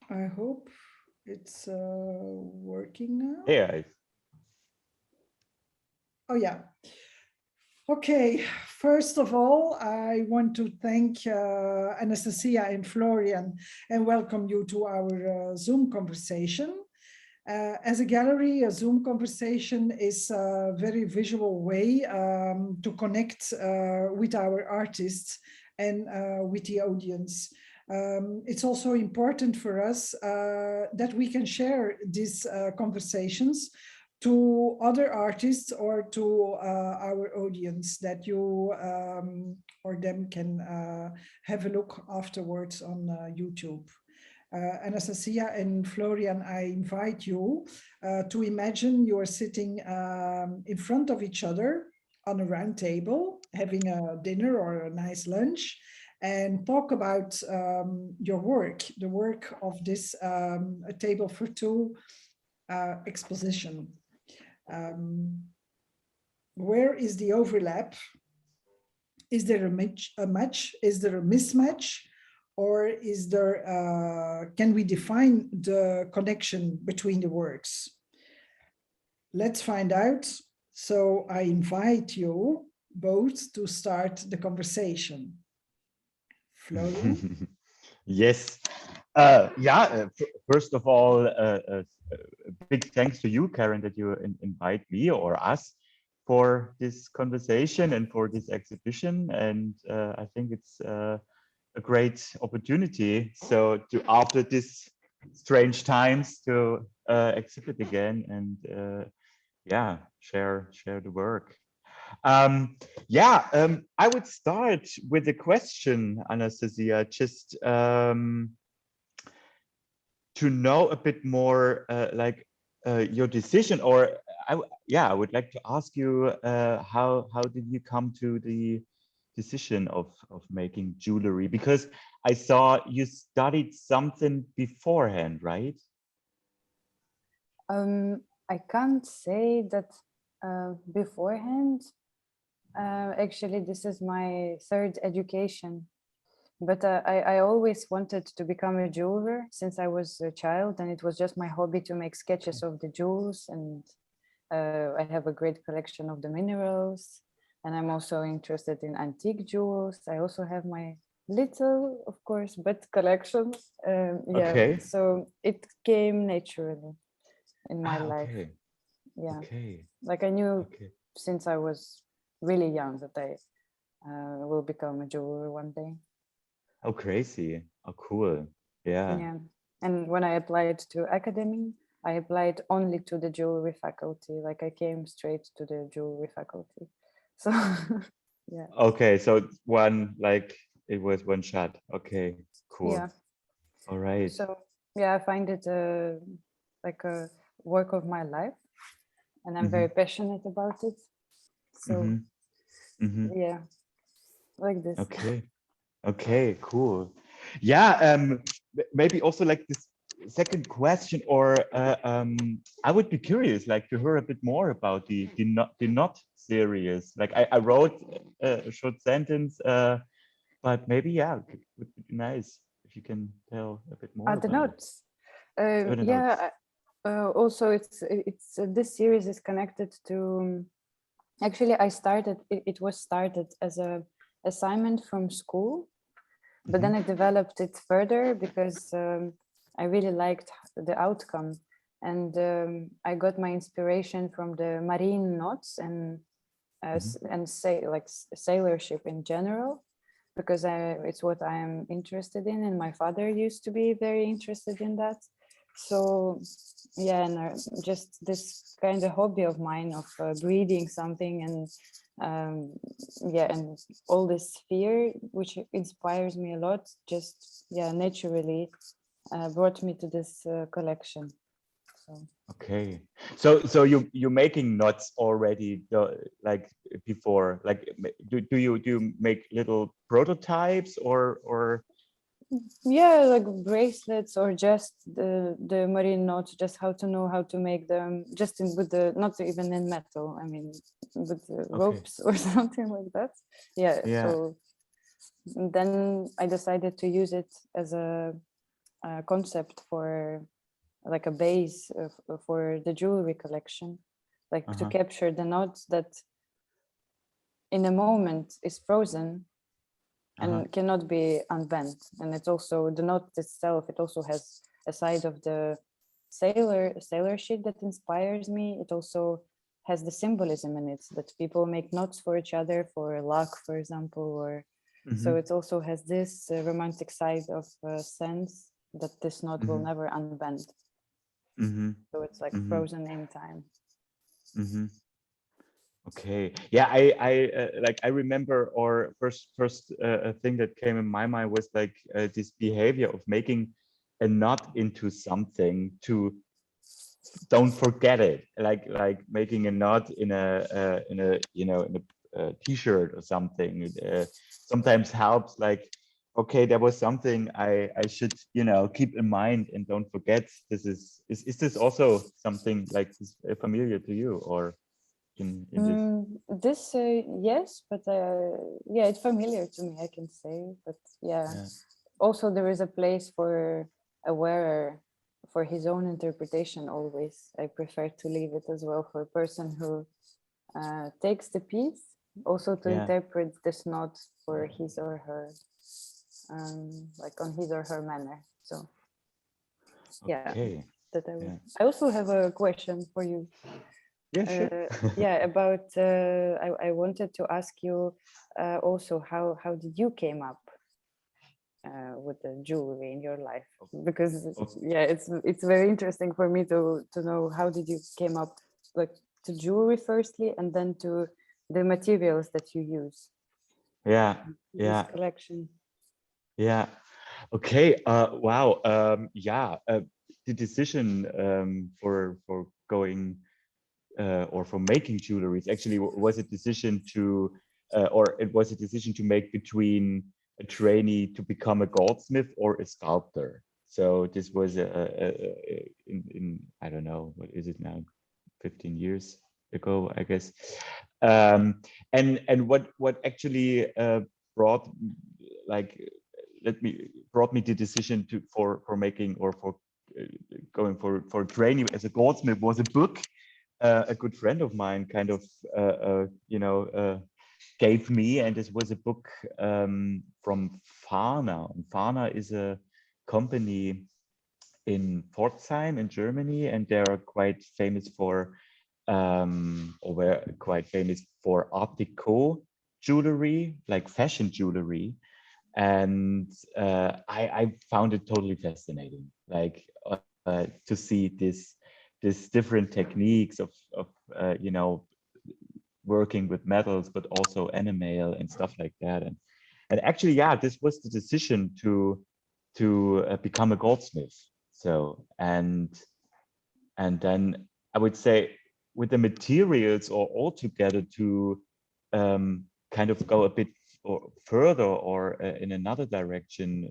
I hope it's working now. Yeah. Oh, yeah. Okay. First of all, I want to thank Anastasia and Florian and welcome you to our Zoom conversation. As a gallery, a Zoom conversation is a very visual way to connect with our artists and with the audience. It's also important for us that we can share these conversations to other artists or to our audience, that you or them can have a look afterwards on YouTube. Anastasia and Florian, I invite you to imagine you are sitting in front of each other on a round table, having a dinner or a nice lunch, and talk about your work, the work of this A Table for Two exposition. Um, where is the overlap? Is there a match? Is there a mismatch? Or is there, can we define the connection between the works? Let's find out. So I invite you both to start the conversation. Florian? Yes. Yeah. First of all, big thanks to you, Karen, that you invite me or us for this conversation and for this exhibition. And I think it's a great opportunity. So to after this strange times to exhibit again and yeah, share the work. I would start with a question, Anastasia, just to know a bit more, your decision, or I would like to ask you, how did you come to the decision of making jewelry? Because I saw you studied something beforehand, right? I can't say that beforehand. Actually, this is my third education. But I always wanted to become a jeweler since I was a child, and it was just my hobby to make sketches of the jewels. And I have a great collection of the minerals, and I'm also interested in antique jewels. I also have my little, of course, but collections. Yeah, Okay. so it came naturally in my Ah, life. okay. Yeah, Okay. like I knew Okay. since I was really young that I will become a jeweler one day. Oh, crazy. Oh, cool. Yeah. Yeah. And when I applied to academy, I applied only to the jewelry faculty. Like I came straight to the jewelry faculty. So yeah. Okay, so one, like, it was one shot. Okay, cool. Yeah. All right. So yeah, I find it like a work of my life, and I'm Mm-hmm. very passionate about it. So Mm-hmm. Mm-hmm. yeah, like this. Okay. Okay, cool. Yeah, maybe also like this second question, or I would be curious, like, to hear a bit more about the not series. Like, I wrote a short sentence, but maybe yeah, it would be nice if you can tell a bit more The about it. notes. The notes. Yeah. Also, it's this series is connected to. Actually, I started. It was started as a assignment from school, but Mm-hmm. then I developed it further because I really liked the outcome, and I got my inspiration from the marine knots and Mm-hmm. say like sailorship in general, because it's what I am interested in, and my father used to be very interested in that. So yeah, and just this kind of hobby of mine of breeding something, and yeah, and all this fear which inspires me a lot, just yeah, naturally brought me to this collection. So Okay. So you're making knots already, like before, like do you make little prototypes or yeah, like bracelets or just the marine knots, just how to know how to make them, just in with the, not even in metal, I mean with the okay. ropes or something like that. Yeah, Yeah. so then I decided to use it as a concept for like a base for the jewelry collection, like to capture the knot that in a moment is frozen and cannot be unbent. And it's also the knot itself, it also has a side of the sailor ship that inspires me. It also has the symbolism in it that people make knots for each other for luck, for example, or so it also has this romantic side of sense that this knot will never unbend. So it's like frozen in time. Okay. Yeah, I remember, or first thing that came in my mind was like this behavior of making a knot into something to don't forget it, like making a knot in a t-shirt or something. Sometimes helps, like, okay, there was something I should keep in mind and don't forget. This is this also something like this, familiar to you, or in this? Yes, but yeah, it's familiar to me, I can say. But yeah, also there is a place for a wearer for his own interpretation. Always, I prefer to leave it as well for a person who takes the piece, also to interpret this knot for his or her, like on his or her manner. So yeah, that I also have a question for you. Yeah, sure. Yeah, about I wanted to ask you also how did you came up with the jewelry in your life, because yeah, it's very interesting for me to know how did you came up, like, to jewelry firstly and then to the materials that you use. This collection. Yeah. Okay. Wow. The decision for going or for making jewelry actually was a decision to or it was a decision to make between a trainee to become a goldsmith or a sculptor. So this was in I don't know, what is it now, 15 years ago, I guess. And what actually brought like brought me the decision for making or for going for training as a goldsmith was a book a good friend of mine kind of gave me, and this was a book from Fana. And Fana is a company in Pforzheim in Germany, and they are quite famous for or were quite famous for Art Deco jewelry, like fashion jewelry. And I found it totally fascinating, like to see this different techniques of working with metals, but also enamel and stuff like that. And actually, yeah, this was the decision to become a goldsmith. So and then I would say with the materials or altogether to kind of go a bit or further or in another direction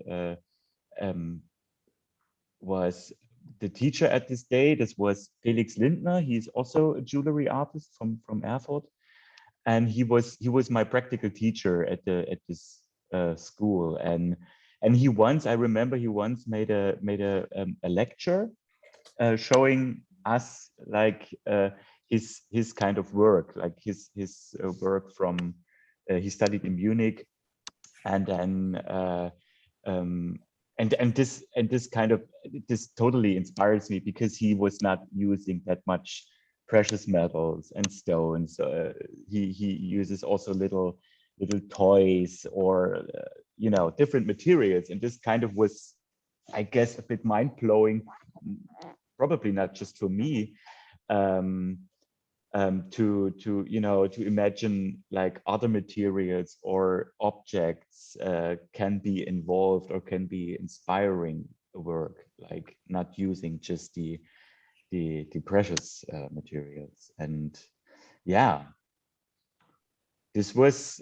was the teacher at this day. This was Felix Lindner. He's also a jewelry artist from Erfurt, and he was my practical teacher at this school. And he once, I remember, he once made a lecture showing us like his kind of work, like his work from he studied in Munich, and then and this kind of this totally inspires me because he was not using that much precious metals and stones. He uses also little toys or different materials, and this kind of was, I guess, a bit mind-blowing, probably not just for me, to imagine like other materials or objects can be involved or can be inspiring work, like not using just the precious materials. And yeah, this was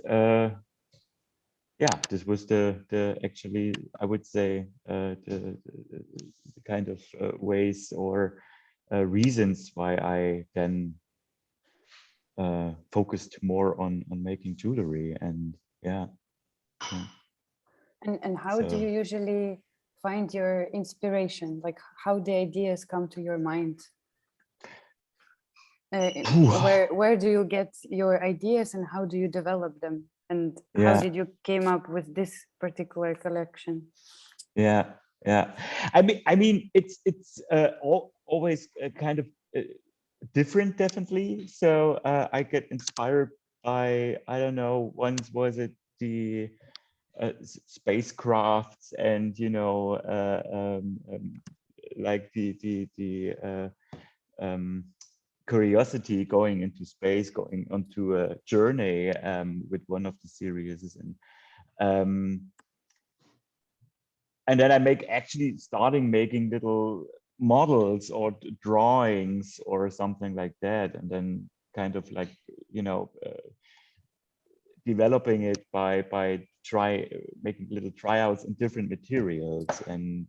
this was the actually, I would say the kind of ways or reasons why I then focused more on making jewelry. And yeah. And how do you usually find your inspiration? Like how the ideas come to your mind? Where do you get your ideas and how do you develop them? And how Yeah. did you came up with this particular collection? Yeah, yeah. I mean, it's always kind of different, definitely. So I get inspired by, I don't know, once was it the spacecrafts and like the curiosity going into space, going onto a journey with one of the series, and then I actually starting making little models or drawings or something like that, and then kind of like developing it by making little tryouts in different materials, and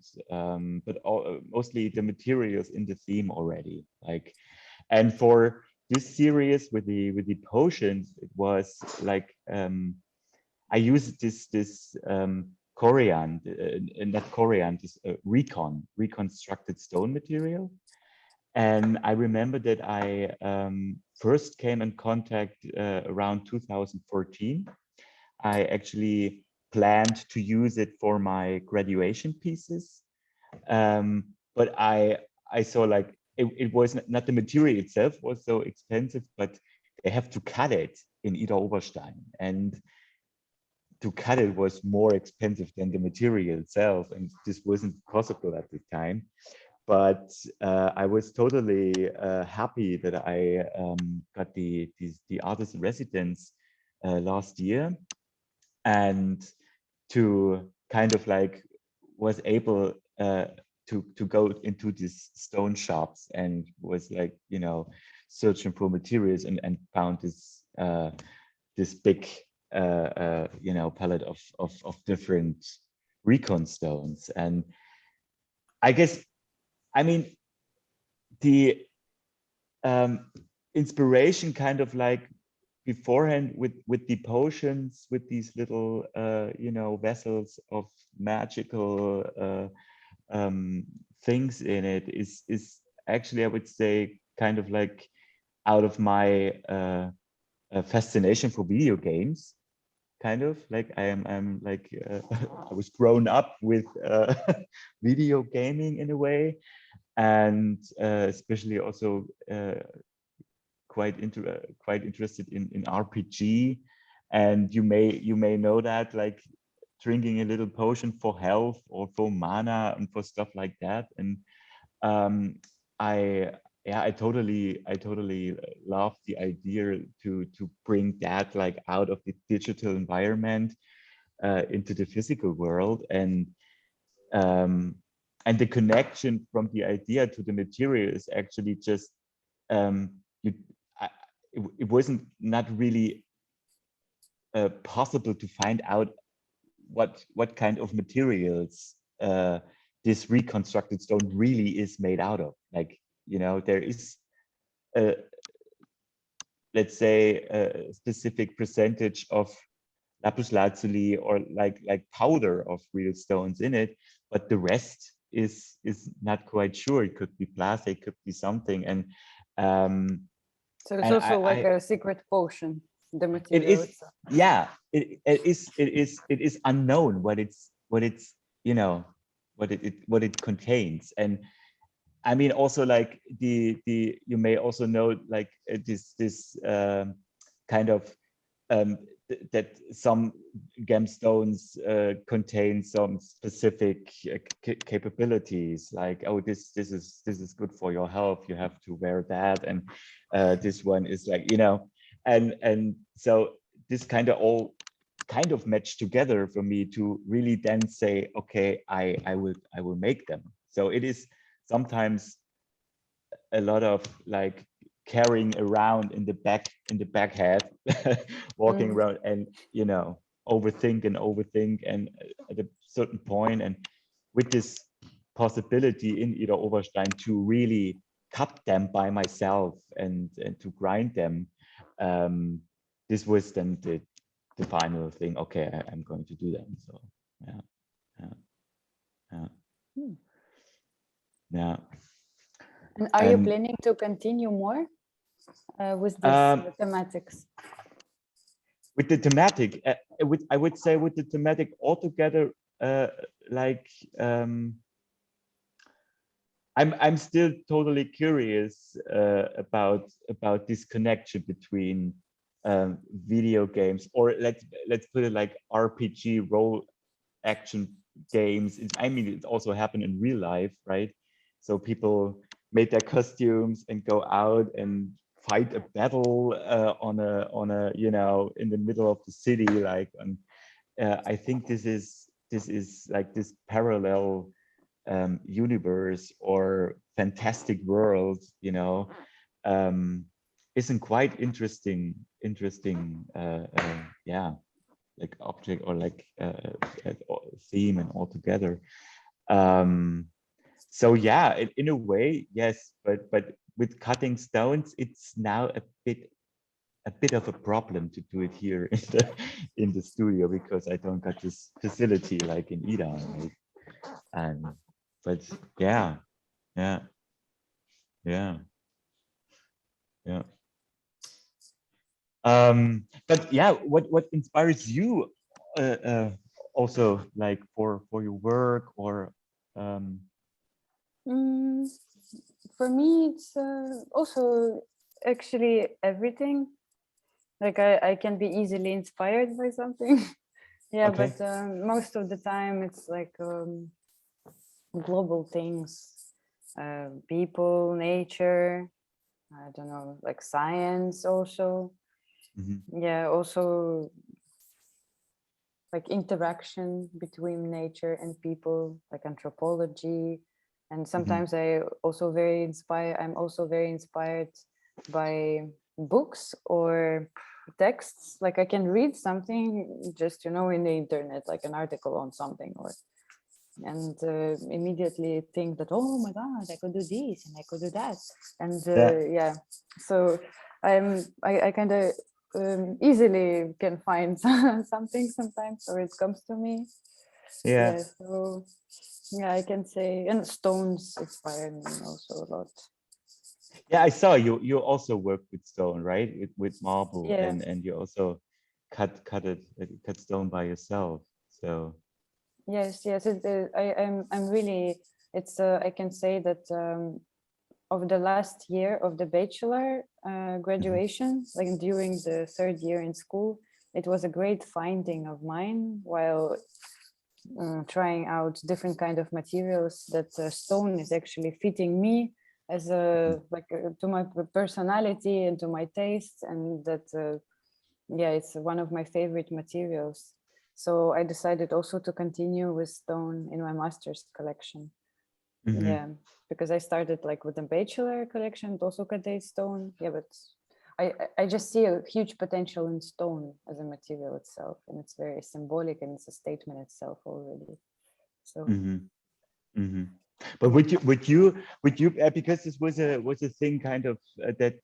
but mostly the materials in the theme already. Like, and for this series with the potions, it was like I used this Korean, not Korean, this reconstructed stone material. And I remember that I first came in contact around 2014. I actually planned to use it for my graduation pieces. But I saw like it was not the material itself was so expensive, but they have to cut it in Ida Oberstein. And to cut it was more expensive than the material itself, and this wasn't possible at the time. But I was totally happy that I got the artist in residence last year, and to kind of like was able to go into these stone shops and was like searching for materials and found this big palette of different recon stones. And I guess, I mean, the inspiration kind of like beforehand with the potions, with these little vessels of magical things in it is actually, I would say, kind of like out of my fascination for video games. Kind of like I'm like I was grown up with video gaming in a way, and especially also quite interested in RPG. And you may know that, like drinking a little potion for health or for mana and for stuff like that. And I totally love the idea to bring that like out of the digital environment into the physical world. And the connection from the idea to the material is actually just you it wasn't not really possible to find out what kind of materials this reconstructed stone really is made out of. Like, there is let's say a specific percentage of lapis lazuli or like powder of real stones in it, but the rest is not quite sure. It could be plastic, could be something. And so it's also like a secret potion, the material. It is itself. Yeah, it is unknown what it's what it contains. And I mean, also like the you may also know like this kind of that some gemstones contain some specific capabilities, like, oh, this is good for your health, you have to wear that, and this one is like, and so this kind of all kind of match together for me to really then say, okay, I will make them. So it is sometimes a lot of like carrying around in the back head, walking around and overthink and at a certain point, and with this possibility in Ida Oberstein to really cut them by myself and to grind them, this was then the final thing. Okay, I'm going to do them. So yeah. Are you And planning to continue more with this thematics? with the thematic, I would say with the thematic altogether, like I'm still totally curious about this connection between video games, or let's put it like RPG role action games. I mean, it also happened in real life, right? So people made their costumes and go out and fight a battle on a you know, in the middle of the city, like. And I think this is like this parallel universe or fantastic world, you know, isn't quite interesting. Yeah, like object or like theme and altogether. So yeah, in a way, yes, but with cutting stones, it's now a bit of a problem to do it here in the studio, because I don't got this facility like in Ida, right? And but yeah, yeah, yeah, yeah. But yeah, what inspires you also like for your work, or Mm, for me, it's also actually everything. Like I can be easily inspired by something. Yeah, okay. but most of the time it's like global things, people, nature, I don't know, like science also. Mhm, Yeah, also like interaction between nature and people, like anthropology. And mhm, sometimes I'm also very inspired by books or texts. Like I can read something just, you know, in the internet, like an article on something, or and immediately think that, oh my god, I could do this and I could do that. And yeah, yeah, so I kind of easily can find something sometimes, or it comes to me. yeah, Yeah, so yeah, I can say, and stones inspire me also a lot. yeah. I saw you also work with stone, right? With marble, Yeah. and you also cut stone by yourself. So Yes, yes. I'm really. It's. I can say that of the last year of the bachelor mhm, graduation, like during the third year in school, it was a great finding of mine while trying out different kind of materials, that stone is actually fitting me as mhm, a like to my personality and to my taste, and that yeah, it's one of my favorite materials. So I decided also to continue with stone in my master's collection. mhm. Yeah, because I started like with the bachelor collection, also contains stone. Yeah, but I just see a huge potential in stone as a material itself, and it's very symbolic and it's a statement itself already. So Mhm, mhm. But yeah. would you because this was a thing kind of that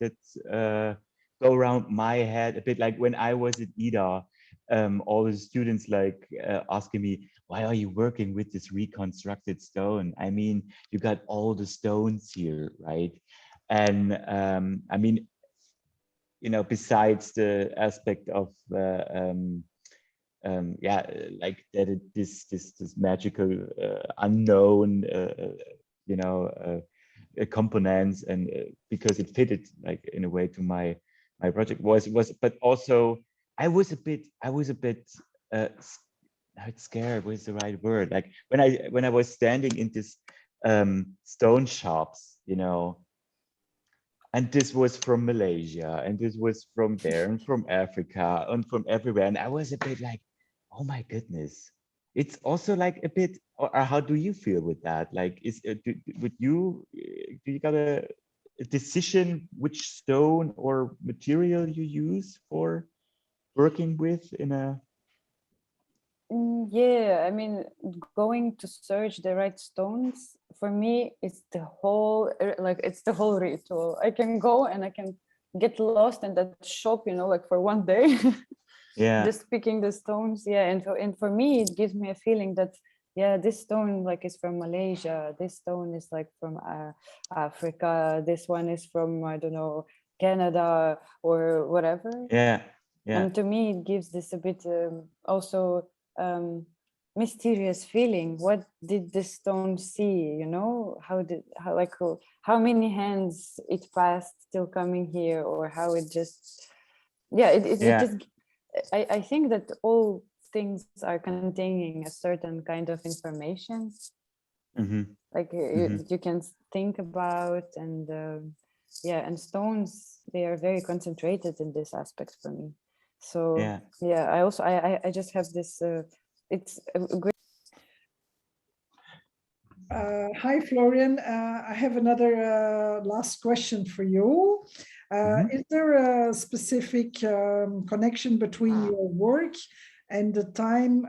go around my head a bit, like when I was at Ida, all the students like asking me, why are you working with this reconstructed stone? I mean, you got all the stones here, right? And I mean, you know, besides the aspect of yeah, like that this magical unknown you know components, and because it fitted like in a way to my project was but also I was a bit not scared was the right word, like when I was standing in this stone shops, you know, and this was from Malaysia, and this was from there, and from Africa, and from everywhere. And I was a bit like, oh my goodness. It's also like a bit, or how do you feel with that? Like, would you, do you got a decision which stone or material you use for working with in a, Yeah, I mean, going to search the right stones for me, it's the whole like it's the whole ritual. I can go and I can get lost in that shop, you know, like for one day, yeah. just picking the stones. Yeah, and for me, it gives me a feeling that yeah, this stone like is from Malaysia, this stone is like from Africa, this one is from, I don't know, Canada or whatever. Yeah. And to me it gives this a bit also mysterious feeling. What did the stone see, you know? How many hands it passed till coming here, or how it just, yeah, it just, I think that all things are containing a certain kind of information, like you can think about, and yeah, and stones, they are very concentrated in this aspect for me. So yeah, I also I just have this it's a great. Hi, Florian. I have another last question for you. Is there a specific connection between your work and the time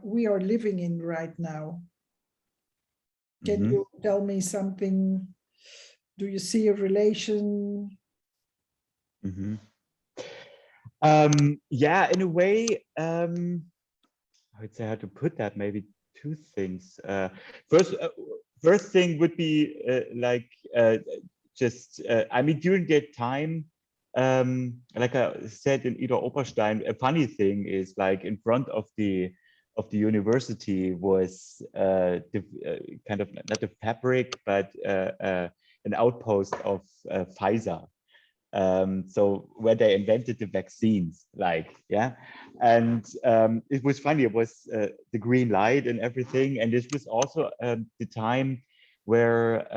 we are living in right now? Can you tell me something? Do you see a relation? Yeah, in a way, I would say how to put that, maybe two things. First thing would be I mean, during that time, like I said in Ida Oberstein, a funny thing is like in front of the university was the kind of not a fabric, but an outpost of Pfizer. So where they invented the vaccines, like, yeah. And it was funny, it was the green light and everything. And this was also the time where,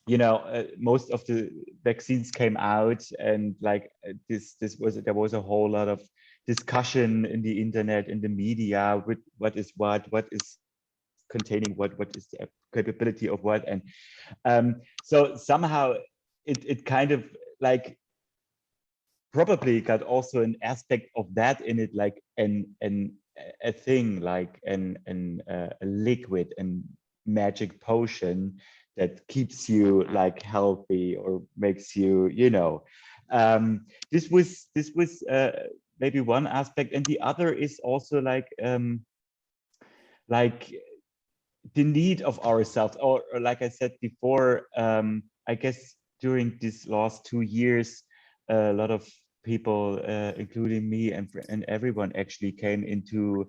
you know, most of the vaccines came out, and like there was a whole lot of discussion in the internet, in the media, with what is containing what is the capability of what. And so somehow it kind of like probably got also an aspect of that in it, like a thing like a liquid and magic potion that keeps you like healthy or makes you, you know. This was maybe one aspect, and the other is also like the need of ourselves, or like I said before, I guess during these last 2 years, a lot of people, including me and everyone, actually came into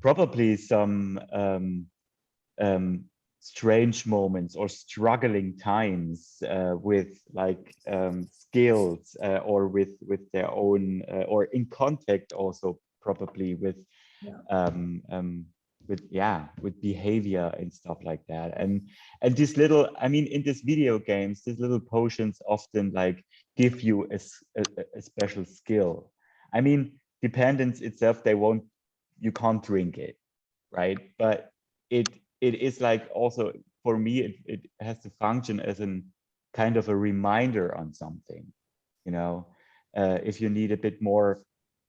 probably some strange moments or struggling times with like skills or with their own or in contact also probably with with behavior and stuff like that. And this little, I mean, in these video games, these little potions often like give you a special skill. I mean, dependence itself, you can't drink it, right? But it is like also for me, it has to function as a kind of a reminder on something, you know. If you need a bit more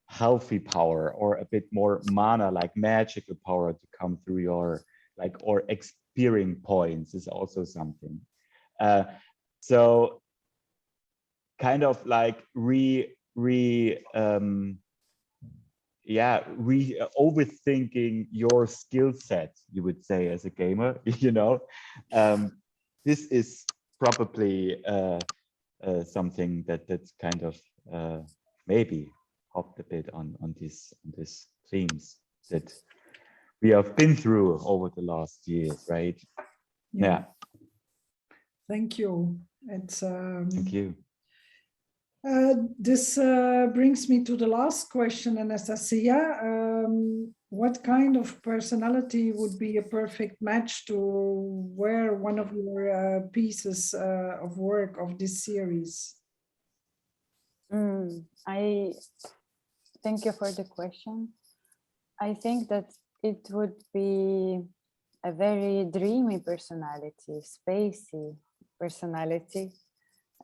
healthy power or a bit more mana, like magical power, to come through your like, or experience points is also something. So kind of like overthinking your skill set, you would say, as a gamer, you know. This is probably something that's kind of maybe hopped a bit on these themes that we have been through over the last years, right? Yeah. Thank you. It's Thank you. This brings me to the last question, Anastasia. What kind of personality would be a perfect match to wear one of your pieces of work of this series? I thank you for the question. I think that it would be a very dreamy personality, spacey personality.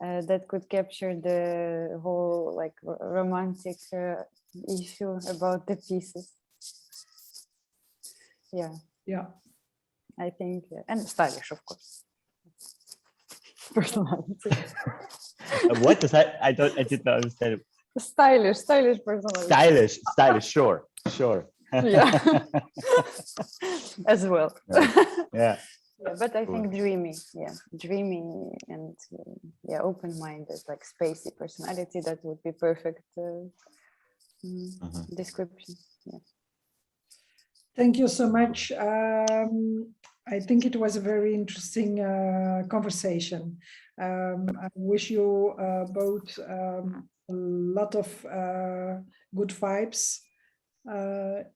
That could capture the whole like romantic issue about the pieces. Yeah, I think, and stylish, of course. Personality. What does that? I did not understand. Stylish personality. Stylish, sure. Yeah. As well. Yeah. Yeah, but I Cool. think dreamy, yeah, dreamy and yeah, open-minded, like spacey personality. That would be perfect description. Yeah. Thank you so much. I think it was a very interesting conversation. I wish you both a lot of good vibes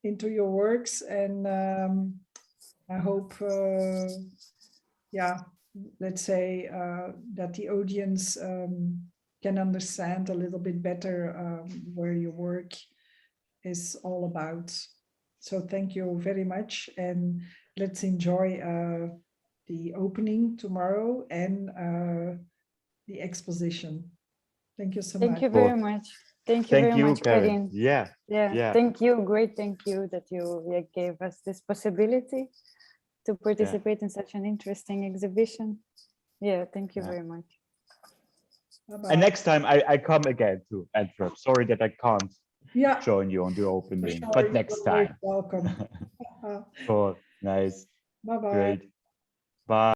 into your works, and I hope, yeah, let's say that the audience can understand a little bit better where your work is all about. So thank you very much, and let's enjoy the opening tomorrow and the exposition. Thank you so Thank much. you very much. Thank you Thank very you, much, Karen. Karin. Yeah. Yeah, Yeah. thank you. Great, thank you that you gave us this possibility to participate in such an interesting exhibition. Yeah, thank you Yeah. very much. Bye-bye. And next time I come again to Antwerp. Sorry that I can't Yeah, join you on the for opening, sure. but next You're very time. welcome. Cool. Nice. Bye-bye. Great. Bye.